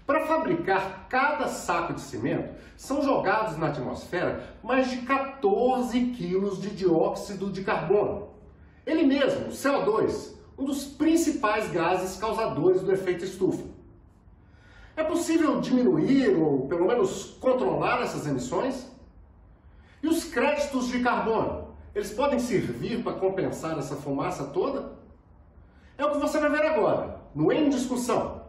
Para fabricar cada saco de cimento, são jogados na atmosfera mais de 14 quilos de dióxido de carbono. Ele mesmo, o CO2, um dos principais gases causadores do efeito estufa. É possível diminuir ou, pelo menos, controlar essas emissões? E os créditos de carbono? Eles podem servir para compensar essa fumaça toda? É o que você vai ver agora, no Em Discussão.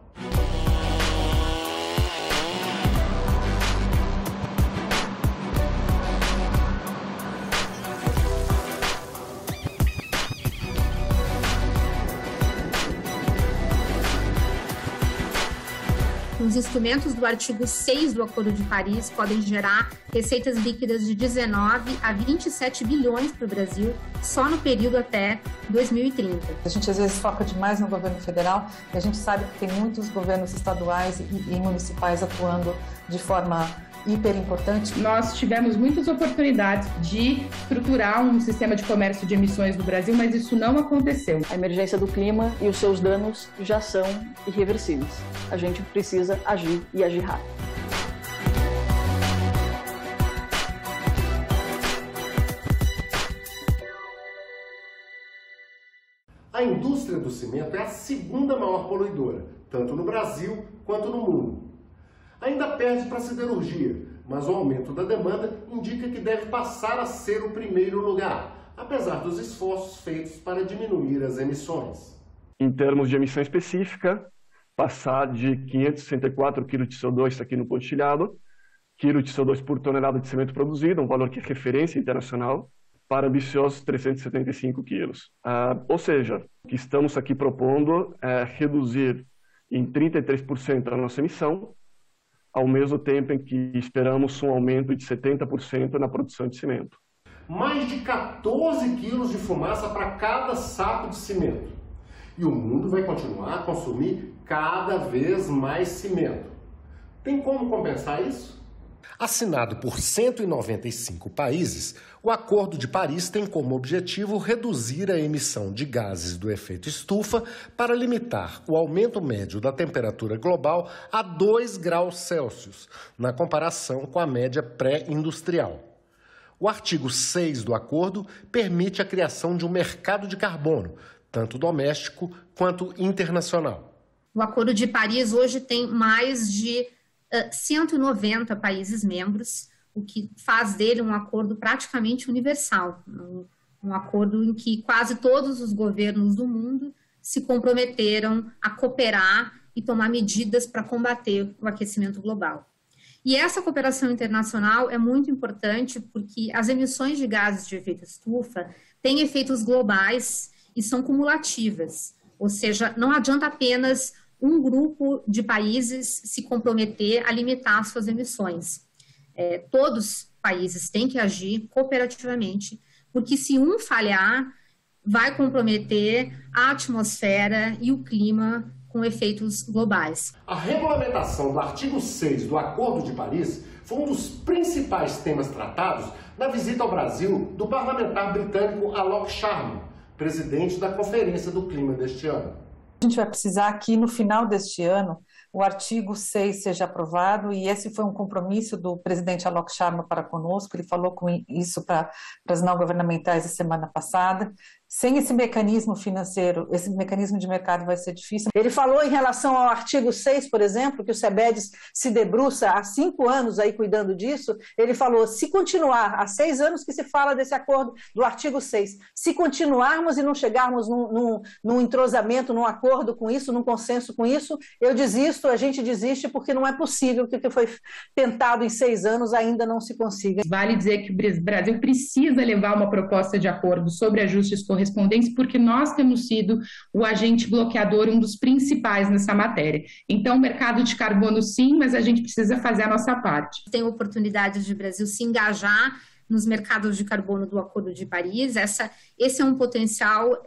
Os instrumentos do artigo 6 do Acordo de Paris podem gerar receitas líquidas de 19 a 27 bilhões para o Brasil, só no período até 2030. A gente às vezes foca demais no governo federal e a gente sabe que tem muitos governos estaduais e municipais atuando de forma hiper importante. Nós tivemos muitas oportunidades de estruturar um sistema de comércio de emissões no Brasil, mas isso não aconteceu. A emergência do clima e os seus danos já são irreversíveis. A gente precisa agir e agir rápido. A indústria do cimento é a segunda maior poluidora, tanto no Brasil quanto no mundo. Ainda perde para a siderurgia, mas o aumento da demanda indica que deve passar a ser o primeiro lugar, apesar dos esforços feitos para diminuir as emissões. Em termos de emissão específica, passar de 564 kg de CO2 aqui no pontilhado, quilo de CO2 por tonelada de cimento produzido, um valor que é referência internacional, para ambiciosos 375 quilos. Ou seja, o que estamos aqui propondo é reduzir em 33% a nossa emissão, ao mesmo tempo em que esperamos um aumento de 70% na produção de cimento. Mais de 14 quilos de fumaça para cada saco de cimento. E o mundo vai continuar a consumir cada vez mais cimento. Tem como compensar isso? Assinado por 195 países, o Acordo de Paris tem como objetivo reduzir a emissão de gases do efeito estufa para limitar o aumento médio da temperatura global a 2 graus Celsius, na comparação com a média pré-industrial. O artigo 6 do acordo permite a criação de um mercado de carbono, tanto doméstico quanto internacional. O Acordo de Paris hoje tem mais de 190 países membros, o que faz dele um acordo praticamente universal, um acordo em que quase todos os governos do mundo se comprometeram a cooperar e tomar medidas para combater o aquecimento global. E essa cooperação internacional é muito importante porque as emissões de gases de efeito estufa têm efeitos globais e são cumulativas, ou seja, não adianta apenas um grupo de países se comprometer a limitar suas emissões. Todos os países têm que agir cooperativamente, porque se um falhar, vai comprometer a atmosfera e o clima com efeitos globais. A regulamentação do artigo 6 do Acordo de Paris foi um dos principais temas tratados na visita ao Brasil do parlamentar britânico Alok Sharma, presidente da Conferência do Clima deste ano. A gente vai precisar que no final deste ano o artigo 6 seja aprovado e esse foi um compromisso do presidente Alok Sharma para conosco, ele falou com isso para as não governamentais a semana passada. Sem esse mecanismo financeiro, esse mecanismo de mercado vai ser difícil. Ele falou em relação ao artigo 6, por exemplo, que o CEBEDES se debruça há 5 anos aí cuidando disso. Ele falou, se continuar, há 6 anos que se fala desse acordo do artigo 6, se continuarmos e não chegarmos num entrosamento, num acordo com isso, num consenso com isso, eu desisto, a gente desiste, porque não é possível que o que foi tentado em 6 anos ainda não se consiga. Vale dizer que o Brasil precisa levar uma proposta de acordo sobre ajustes correspondentes, porque nós temos sido o agente bloqueador, um dos principais nessa matéria. Então, o mercado de carbono sim, mas a gente precisa fazer a nossa parte. Tem oportunidades de o Brasil se engajar nos mercados de carbono do Acordo de Paris. Esse é um potencial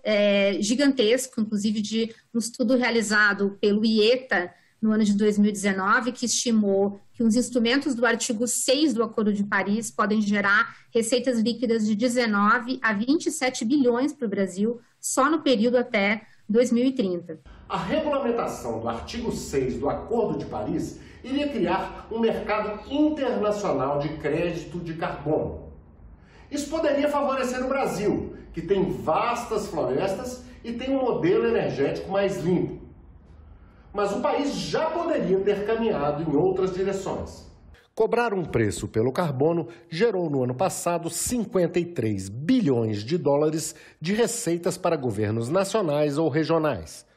gigantesco, inclusive de um estudo realizado pelo IETA no ano de 2019, que estimou que os instrumentos do artigo 6 do Acordo de Paris podem gerar receitas líquidas de 19 a 27 bilhões para o Brasil, só no período até 2030. A regulamentação do artigo 6 do Acordo de Paris iria criar um mercado internacional de crédito de carbono. Isso poderia favorecer o Brasil, que tem vastas florestas e tem um modelo energético mais limpo. Mas o país já poderia ter caminhado em outras direções. Cobrar um preço pelo carbono gerou no ano passado 53 bilhões de dólares de receitas para governos nacionais ou regionais.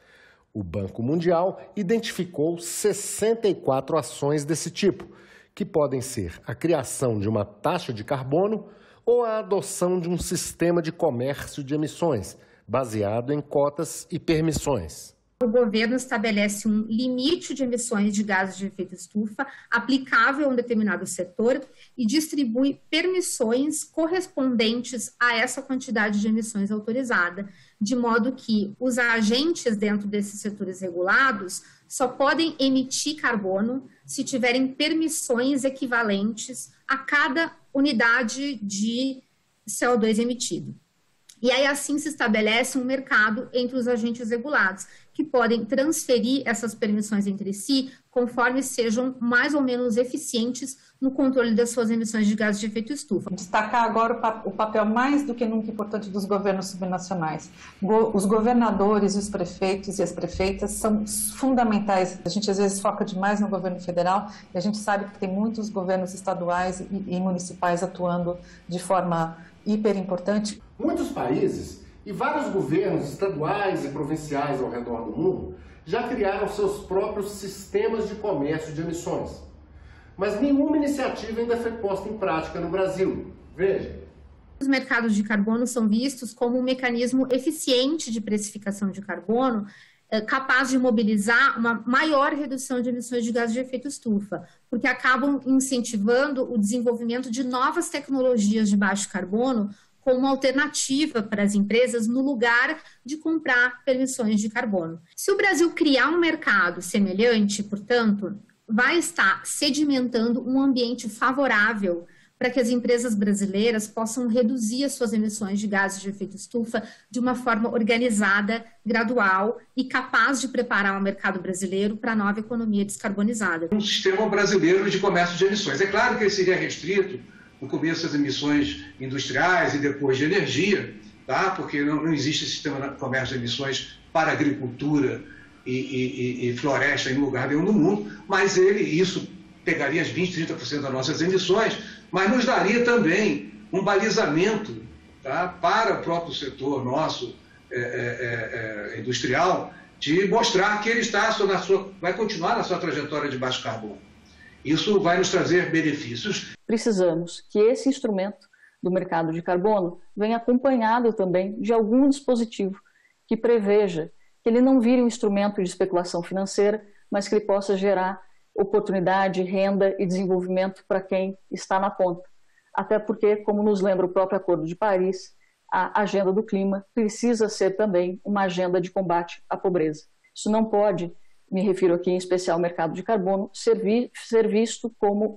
O Banco Mundial identificou 64 ações desse tipo, que podem ser a criação de uma taxa de carbono ou a adoção de um sistema de comércio de emissões, baseado em cotas e permissões. O governo estabelece um limite de emissões de gases de efeito estufa aplicável a um determinado setor e distribui permissões correspondentes a essa quantidade de emissões autorizada, de modo que os agentes dentro desses setores regulados só podem emitir carbono se tiverem permissões equivalentes a cada unidade de CO2 emitido. E aí assim se estabelece um mercado entre os agentes regulados, que podem transferir essas permissões entre si conforme sejam mais ou menos eficientes no controle das suas emissões de gases de efeito estufa. Destacar agora o papel mais do que nunca importante dos governos subnacionais. Os governadores, os prefeitos e as prefeitas são fundamentais. A gente às vezes foca demais no governo federal e a gente sabe que tem muitos governos estaduais e municipais atuando de forma hiper importante. Muitos países e vários governos estaduais e provinciais ao redor do mundo já criaram seus próprios sistemas de comércio de emissões. Mas nenhuma iniciativa ainda foi posta em prática no Brasil. Veja. Os mercados de carbono são vistos como um mecanismo eficiente de precificação de carbono, capaz de mobilizar uma maior redução de emissões de gases de efeito estufa, porque acabam incentivando o desenvolvimento de novas tecnologias de baixo carbono como uma alternativa para as empresas no lugar de comprar permissões de carbono. Se o Brasil criar um mercado semelhante, portanto, vai estar sedimentando um ambiente favorável para que as empresas brasileiras possam reduzir as suas emissões de gases de efeito estufa de uma forma organizada, gradual e capaz de preparar o mercado brasileiro para a nova economia descarbonizada. Um sistema brasileiro de comércio de emissões. É claro que ele seria restrito no começo das emissões industriais e depois de energia, tá? Porque não existe sistema de comércio de emissões para agricultura e floresta em lugar nenhum no mundo, mas isso pegaria as 20%, 30% das nossas emissões, mas nos daria também um balizamento, tá, para o próprio setor nosso industrial, de mostrar que ele vai continuar na sua trajetória de baixo carbono. Isso vai nos trazer benefícios. Precisamos que esse instrumento do mercado de carbono venha acompanhado também de algum dispositivo que preveja que ele não vire um instrumento de especulação financeira, mas que ele possa gerar oportunidade, renda e desenvolvimento para quem está na ponta. Até porque, como nos lembra o próprio Acordo de Paris, a agenda do clima precisa ser também uma agenda de combate à pobreza. Isso não pode, me refiro aqui em especial ao mercado de carbono, ser visto como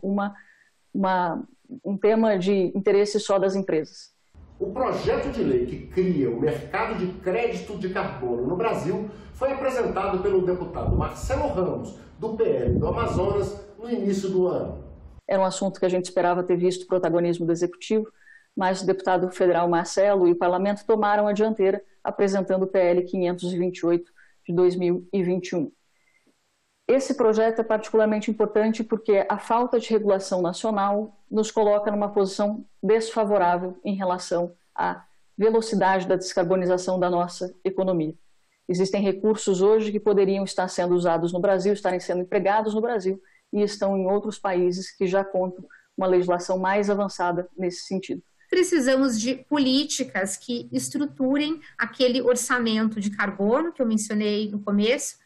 um tema de interesse só das empresas. O projeto de lei que cria o mercado de crédito de carbono no Brasil foi apresentado pelo deputado Marcelo Ramos, do PL do Amazonas, no início do ano. Era um assunto que a gente esperava ter visto o protagonismo do Executivo, mas o deputado federal Marcelo e o Parlamento tomaram a dianteira, apresentando o PL 528 de 2021. Esse projeto é particularmente importante porque a falta de regulação nacional nos coloca numa posição desfavorável em relação à velocidade da descarbonização da nossa economia. Existem recursos hoje que poderiam estar sendo usados no Brasil, estarem sendo empregados no Brasil e estão em outros países que já contam uma legislação mais avançada nesse sentido. Precisamos de políticas que estruturem aquele orçamento de carbono que eu mencionei no começo,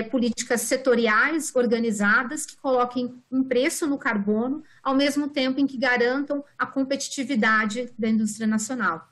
políticas setoriais organizadas que coloquem um preço no carbono, ao mesmo tempo em que garantam a competitividade da indústria nacional.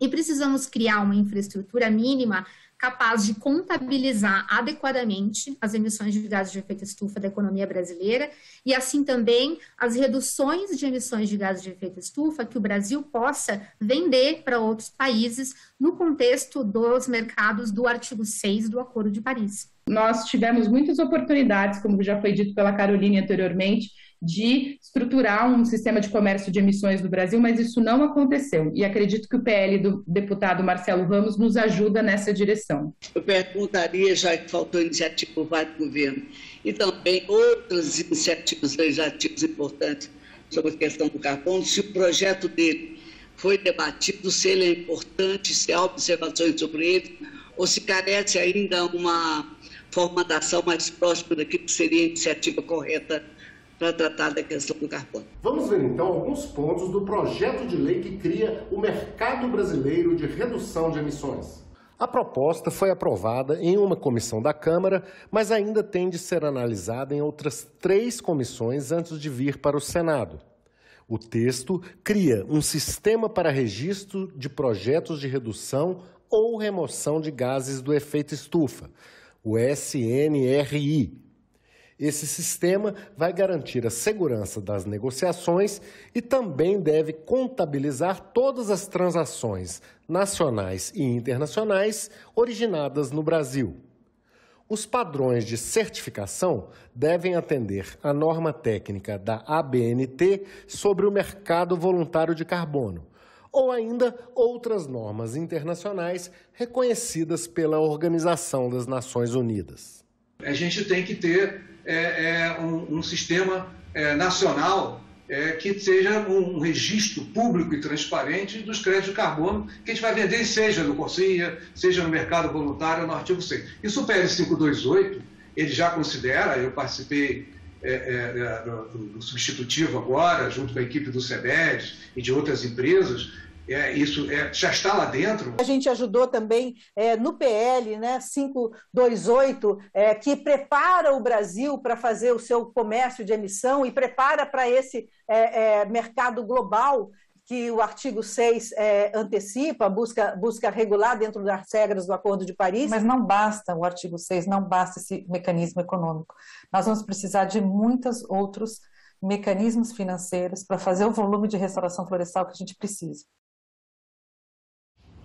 E precisamos criar uma infraestrutura mínima capaz de contabilizar adequadamente as emissões de gases de efeito estufa da economia brasileira e, assim também, as reduções de emissões de gases de efeito estufa que o Brasil possa vender para outros países no contexto dos mercados do artigo 6 do Acordo de Paris. Nós tivemos muitas oportunidades, como já foi dito pela Caroline anteriormente, de estruturar um sistema de comércio de emissões no Brasil, mas isso não aconteceu. E acredito que o PL do deputado Marcelo Ramos nos ajuda nessa direção. Eu perguntaria, já que faltou iniciativa por parte do governo, e também outras iniciativas legislativas importantes sobre a questão do carbono, se o projeto dele foi debatido, se ele é importante, se há observações sobre ele, ou se carece ainda uma formatação mais próxima daquilo que seria a iniciativa correta para tratar da questão do carbono. Vamos ver então alguns pontos do projeto de lei que cria o Mercado Brasileiro de Redução de Emissões. A proposta foi aprovada em uma comissão da Câmara, mas ainda tem de ser analisada em outras 3 comissões antes de vir para o Senado. O texto cria um sistema para registro de projetos de redução ou remoção de gases do efeito estufa, o SNRI. Esse sistema vai garantir a segurança das negociações e também deve contabilizar todas as transações nacionais e internacionais originadas no Brasil. Os padrões de certificação devem atender à norma técnica da ABNT sobre o mercado voluntário de carbono, ou ainda outras normas internacionais reconhecidas pela Organização das Nações Unidas. A gente tem que ter um sistema nacional que seja um registro público e transparente dos créditos de carbono que a gente vai vender, seja no Consia, seja no mercado voluntário, no artigo 6. Isso o PL 528, ele já considera, eu participei do substitutivo agora, junto com a equipe do SEBED e de outras empresas, isso já está lá dentro. A gente ajudou também no PL 528, que prepara o Brasil para fazer o seu comércio de emissão e prepara para esse mercado global que o artigo 6 antecipa, busca regular dentro das regras do Acordo de Paris. Mas não basta o artigo 6, não basta esse mecanismo econômico. Nós vamos precisar de muitos outros mecanismos financeiros para fazer o volume de restauração florestal que a gente precisa.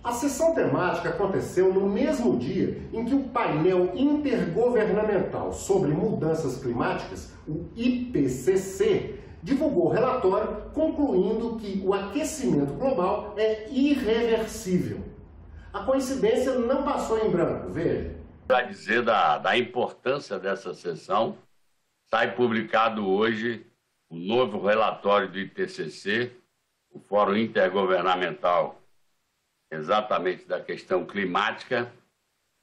A sessão temática aconteceu no mesmo dia em que o painel intergovernamental sobre mudanças climáticas, o IPCC, divulgou o relatório concluindo que o aquecimento global é irreversível. A coincidência não passou em branco, veja. Para dizer da importância dessa sessão, sai publicado hoje o novo relatório do IPCC, o Fórum Intergovernamental exatamente da questão climática,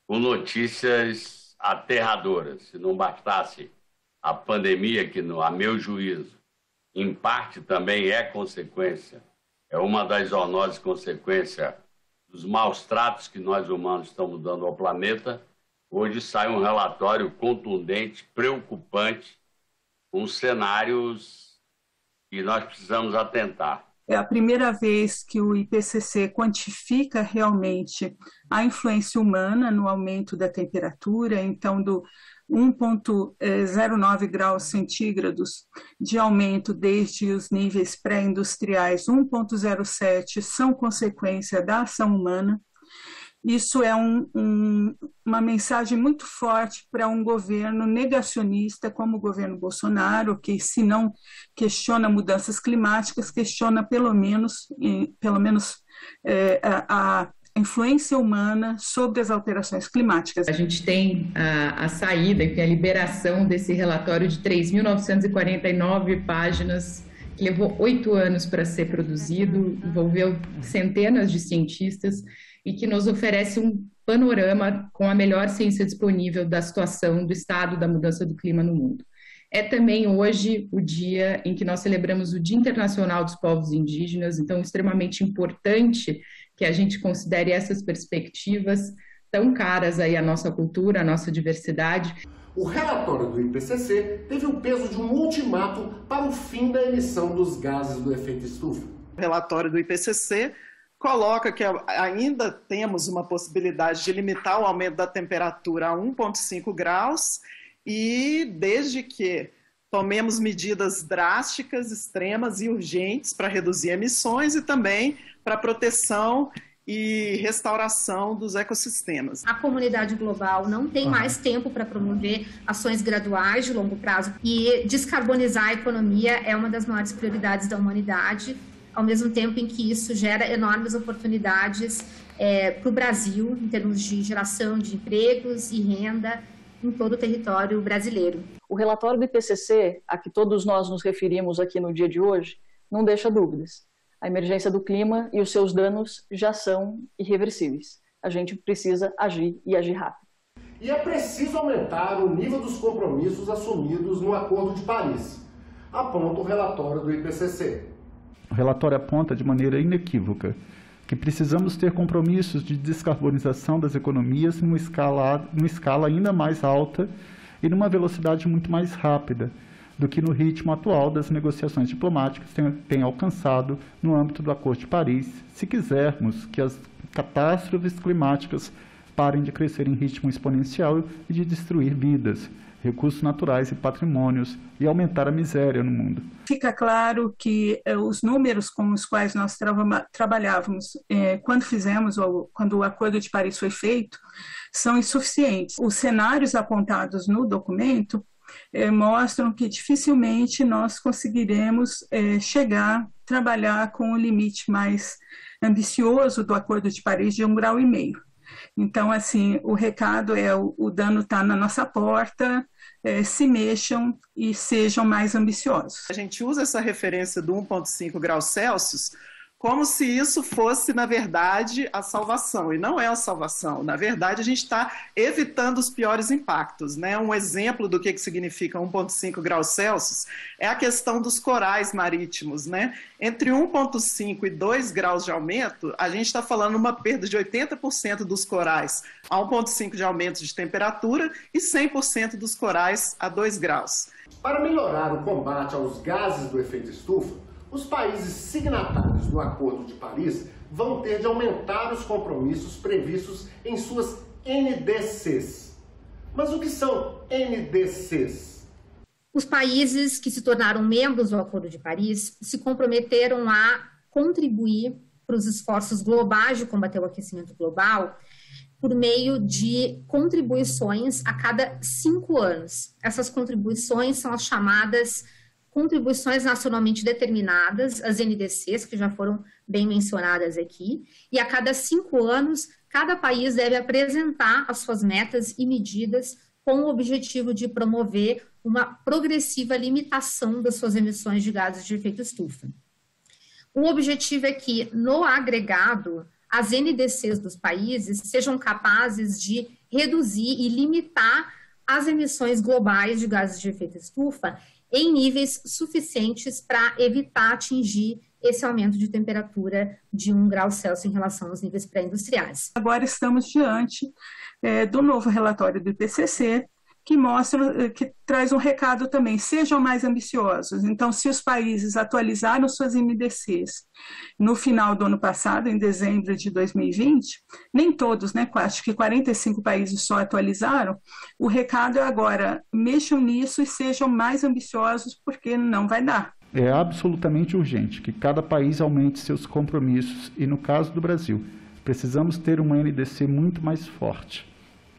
com notícias aterradoras. Se não bastasse a pandemia, que, a meu juízo, em parte também é consequência, é uma das zoonoses consequências dos maus tratos que nós humanos estamos dando ao planeta, hoje sai um relatório contundente, preocupante, com cenários que nós precisamos atentar. É a primeira vez que o IPCC quantifica realmente a influência humana no aumento da temperatura, então do 1,09 graus centígrados de aumento desde os níveis pré-industriais, 1,07 são consequência da ação humana. Isso é uma mensagem muito forte para um governo negacionista como o governo Bolsonaro, que se não questiona mudanças climáticas, questiona pelo menos a influência humana sobre as alterações climáticas. A gente tem a saída, a liberação desse relatório de 3.949 páginas, que levou 8 anos para ser produzido, envolveu centenas de cientistas, e que nos oferece um panorama com a melhor ciência disponível da situação do estado da mudança do clima no mundo. É também hoje o dia em que nós celebramos o Dia Internacional dos Povos Indígenas, então é extremamente importante que a gente considere essas perspectivas tão caras aí à nossa cultura, à nossa diversidade. O relatório do IPCC teve o peso de um ultimato para o fim da emissão dos gases do efeito estufa. O relatório do IPCC coloca que ainda temos uma possibilidade de limitar o aumento da temperatura a 1,5 graus e desde que tomemos medidas drásticas, extremas e urgentes para reduzir emissões e também para proteção e restauração dos ecossistemas. A comunidade global não tem mais tempo para promover ações graduais de longo prazo e descarbonizar a economia é uma das maiores prioridades da humanidade, ao mesmo tempo em que isso gera enormes oportunidades para o Brasil, em termos de geração de empregos e renda em todo o território brasileiro. O relatório do IPCC, a que todos nós nos referimos aqui no dia de hoje, não deixa dúvidas. A emergência do clima e os seus danos já são irreversíveis. A gente precisa agir e agir rápido. E é preciso aumentar o nível dos compromissos assumidos no Acordo de Paris, aponta o relatório do IPCC. O relatório aponta de maneira inequívoca que precisamos ter compromissos de descarbonização das economias numa escala ainda mais alta e numa velocidade muito mais rápida do que no ritmo atual das negociações diplomáticas tem alcançado no âmbito do Acordo de Paris, se quisermos que as catástrofes climáticas parem de crescer em ritmo exponencial e de destruir vidas, recursos naturais e patrimônios e aumentar a miséria no mundo. Fica claro que os números com os quais nós trabalhávamos quando o Acordo de Paris foi feito são insuficientes. Os cenários apontados no documento mostram que dificilmente nós conseguiremos trabalhar com o limite mais ambicioso do Acordo de Paris de 1,5 graus. Então, assim, o recado é o dano está na nossa porta, se mexam e sejam mais ambiciosos. A gente usa essa referência do 1,5 graus Celsius como se isso fosse, na verdade, a salvação. E não é a salvação. Na verdade, a gente está evitando os piores impactos, né? Um exemplo do que significa 1,5 graus Celsius é a questão dos corais marítimos, né? Entre 1,5 e 2 graus de aumento, a gente está falando uma perda de 80% dos corais a 1,5 de aumento de temperatura e 100% dos corais a 2 graus. Para melhorar o combate aos gases do efeito estufa, os países signatários do Acordo de Paris vão ter de aumentar os compromissos previstos em suas NDCs. Mas o que são NDCs? Os países que se tornaram membros do Acordo de Paris se comprometeram a contribuir para os esforços globais de combater o aquecimento global por meio de contribuições a cada 5 anos. Essas contribuições são as chamadas contribuições nacionalmente determinadas, as NDCs, que já foram bem mencionadas aqui, e a cada 5 anos, cada país deve apresentar as suas metas e medidas com o objetivo de promover uma progressiva limitação das suas emissões de gases de efeito estufa. O objetivo é que, no agregado, as NDCs dos países sejam capazes de reduzir e limitar as emissões globais de gases de efeito estufa em níveis suficientes para evitar atingir esse aumento de temperatura de 1 grau Celsius em relação aos níveis pré-industriais. Agora estamos diante do novo relatório do IPCC, que traz um recado também, sejam mais ambiciosos. Então, se os países atualizaram suas NDCs no final do ano passado, em dezembro de 2020, nem todos, né, acho que 45 países só atualizaram, o recado é agora, mexam nisso e sejam mais ambiciosos, porque não vai dar. É absolutamente urgente que cada país aumente seus compromissos e, no caso do Brasil, precisamos ter uma NDC muito mais forte.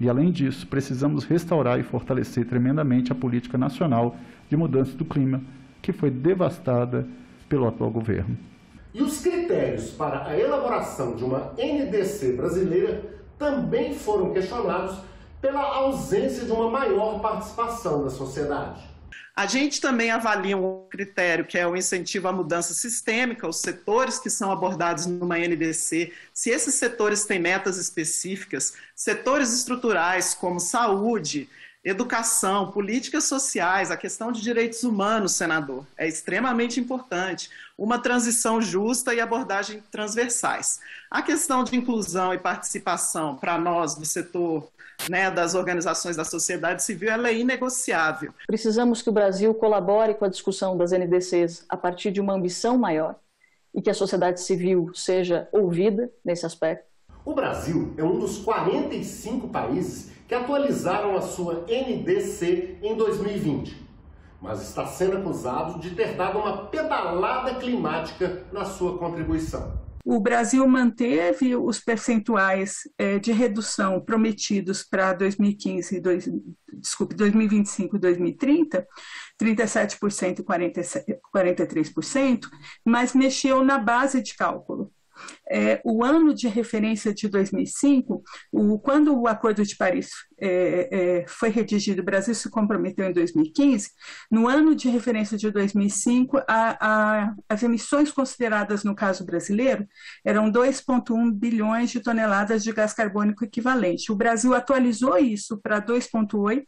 E, além disso, precisamos restaurar e fortalecer tremendamente a política nacional de mudança do clima, que foi devastada pelo atual governo. E os critérios para a elaboração de uma NDC brasileira também foram questionados pela ausência de uma maior participação da sociedade. A gente também avalia um critério que é o incentivo à mudança sistêmica, os setores que são abordados numa NDC, se esses setores têm metas específicas, setores estruturais como saúde, educação, políticas sociais, a questão de direitos humanos, senador, é extremamente importante, uma transição justa e abordagem transversais. A questão de inclusão e participação para nós do setor, né, das organizações da sociedade civil, ela é inegociável. Precisamos que o Brasil colabore com a discussão das NDCs a partir de uma ambição maior e que a sociedade civil seja ouvida nesse aspecto. O Brasil é um dos 45 países que atualizaram a sua NDC em 2020, mas está sendo acusado de ter dado uma pedalada climática na sua contribuição. O Brasil manteve os percentuais de redução prometidos para 2025 e 2030, 37% e 43%, mas mexeu na base de cálculo. O ano de referência de 2005, quando o Acordo de Paris foi redigido, o Brasil se comprometeu em 2015, no ano de referência de 2005, as emissões consideradas no caso brasileiro eram 2,1 bilhões de toneladas de gás carbônico equivalente. O Brasil atualizou isso para 2,8,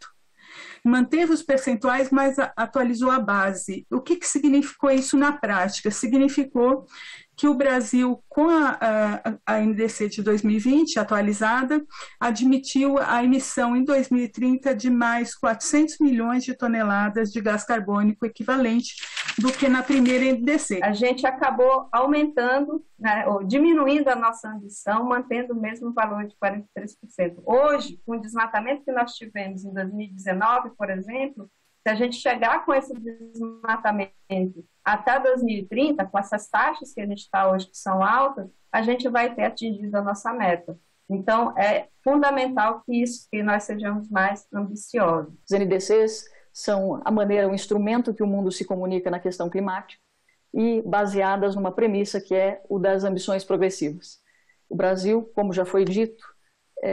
manteve os percentuais, mas atualizou a base. O que significou isso na prática? Significou que o Brasil, com a NDC de 2020 atualizada, admitiu a emissão em 2030 de mais 400 milhões de toneladas de gás carbônico equivalente do que na primeira NDC. A gente acabou aumentando, né, ou diminuindo a nossa ambição, mantendo o mesmo valor de 43%. Hoje, com o desmatamento que nós tivemos em 2019, por exemplo, se a gente chegar com esse desmatamento até 2030, com essas taxas que a gente está hoje, que são altas, a gente vai ter atingido a nossa meta. Então, é fundamental que nós sejamos mais ambiciosos. Os NDCs são a maneira, o instrumento que o mundo se comunica na questão climática e baseadas numa premissa que é o das ambições progressivas. O Brasil, como já foi dito,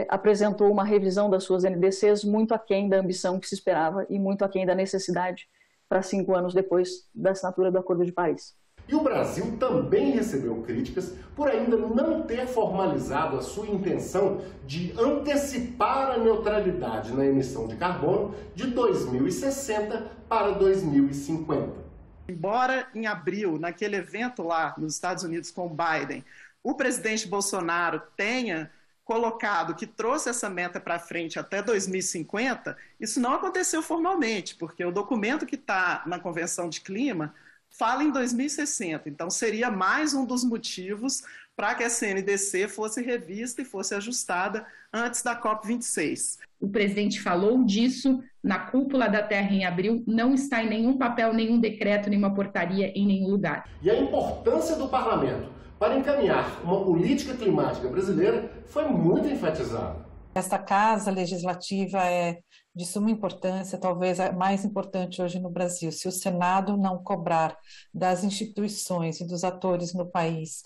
apresentou uma revisão das suas NDCs muito aquém da ambição que se esperava e muito aquém da necessidade para 5 anos depois da assinatura do Acordo de Paris. E o Brasil também recebeu críticas por ainda não ter formalizado a sua intenção de antecipar a neutralidade na emissão de carbono de 2060 para 2050. Embora em abril, naquele evento lá nos Estados Unidos com o Biden, o presidente Bolsonaro tenha colocado que trouxe essa meta para frente até 2050, isso não aconteceu formalmente, porque o documento que está na Convenção de Clima fala em 2060, então seria mais um dos motivos para que a NDC fosse revista e fosse ajustada antes da COP26. O presidente falou disso na cúpula da Terra em abril, não está em nenhum papel, nenhum decreto, nenhuma portaria, em nenhum lugar. E a importância do parlamento para encaminhar uma política climática brasileira foi muito enfatizada. Esta casa legislativa é de suma importância, talvez a mais importante hoje no Brasil. Se o Senado não cobrar das instituições e dos atores no país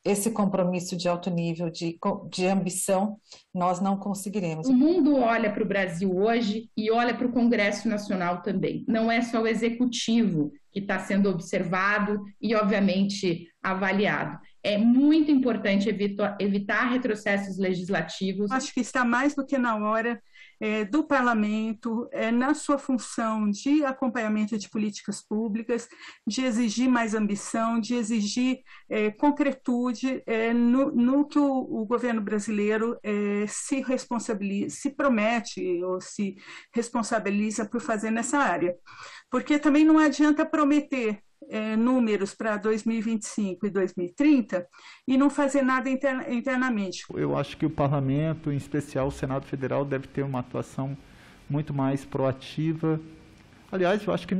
esse compromisso de alto nível, de ambição, nós não conseguiremos. O mundo olha para o Brasil hoje e olha para o Congresso Nacional também. Não é só o Executivo que está sendo observado e, obviamente, avaliado. É muito importante evitar retrocessos legislativos. Acho que está mais do que na hora do parlamento, na sua função de acompanhamento de políticas públicas, de exigir mais ambição, de exigir concretude no que o governo brasileiro se responsabiliza, se promete ou se responsabiliza por fazer nessa área. Porque também não adianta prometer números para 2025 e 2030 e não fazer nada internamente. Eu acho que o parlamento, em especial o Senado Federal, deve ter uma atuação muito mais proativa. Aliás, eu acho que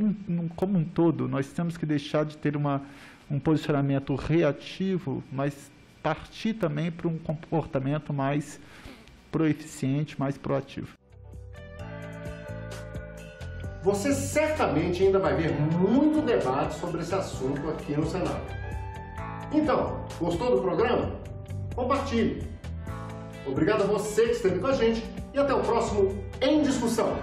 como um todo, nós temos que deixar de ter um posicionamento reativo, mas partir também para um comportamento mais proeficiente, mais proativo. Você certamente ainda vai ver muito debate sobre esse assunto aqui no Senado. Então, gostou do programa? Compartilhe. Obrigado a você que esteve com a gente e até o próximo Em Discussão.